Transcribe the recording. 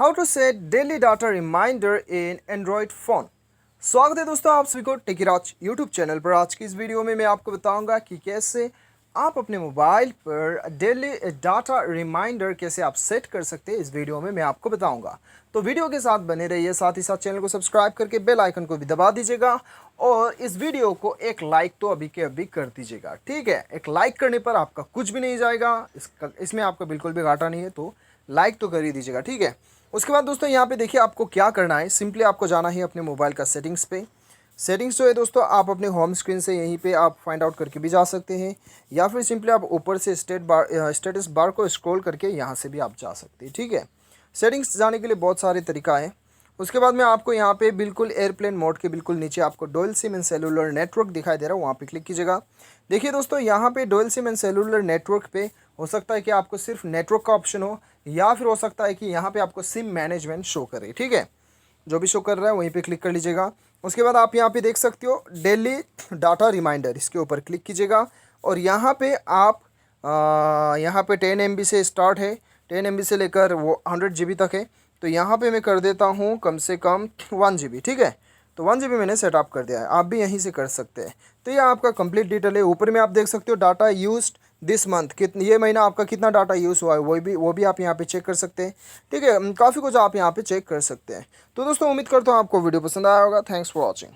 How to set daily data reminder in Android phone. स्वागत है दोस्तों आप सभी को टेकीराज यूट्यूब चैनल पर। आज की इस वीडियो में मैं आपको बताऊंगा कि कैसे आप अपने मोबाइल पर डेली डाटा रिमाइंडर कैसे आप सेट कर सकते हैं। इस वीडियो में मैं आपको बताऊंगा, तो वीडियो के साथ बने रहिए। साथ ही साथ चैनल को सब्सक्राइब करके बेल आइकन को भी दबा दीजिएगा और इस वीडियो को एक लाइक तो अभी के अभी कर दीजिएगा, ठीक है। एक लाइक करने पर आपका कुछ भी नहीं जाएगा, इसमें आपका बिल्कुल भी घाटा नहीं है, तो लाइक तो कर ही दीजिएगा, ठीक है। उसके बाद दोस्तों यहाँ पे देखिए आपको क्या करना है। सिंपली आपको जाना है अपने मोबाइल का सेटिंग्स पे। सेटिंग्स जो है दोस्तों आप अपने होम स्क्रीन से यहीं पे आप फाइंड आउट करके भी जा सकते हैं, या फिर सिंपली आप ऊपर से स्टेटस बार को स्क्रॉल करके यहाँ से भी आप जा सकते हैं, ठीक है। सेटिंग्स जाने के लिए बहुत सारे तरीका है। उसके बाद में आपको यहाँ पे बिल्कुल एयरप्लेन मोड के बिल्कुल नीचे आपको dual SIM and cellular network दिखाई दे रहा है, वहाँ पे क्लिक कीजिएगा। देखिए दोस्तों यहाँ पे dual SIM and cellular network पे हो सकता है कि आपको सिर्फ नेटवर्क का ऑप्शन हो, या फिर हो सकता है कि यहाँ पे आपको सिम मैनेजमेंट शो करे, ठीक है। जो भी शो कर रहा है वहीं पे क्लिक कर लीजिएगा। उसके बाद आप यहाँ पे देख सकते हो डेली डाटा रिमाइंडर, इसके ऊपर क्लिक कीजिएगा और यहाँ पे आप यहाँ पे 10 MB से स्टार्ट है, 10 MB से लेकर वो 100 GB तक है। तो यहाँ पे मैं कर देता हूँ कम से कम 1 GB, ठीक है। तो 1 GB मैंने सेटअप कर दिया है, आप भी यहीं से कर सकते हैं। तो ये आपका कंप्लीट डिटेल है। ऊपर में आप देख सकते हो डाटा यूज्ड दिस मंथ, कितने ये महीना आपका कितना डाटा यूज़ हुआ है वो भी आप यहाँ पे चेक कर सकते हैं, ठीक है। काफ़ी कुछ आप यहाँ पे चेक कर सकते हैं। तो दोस्तों उम्मीद करता हूँ आपको वीडियो पसंद आया होगा। Thanks for watching.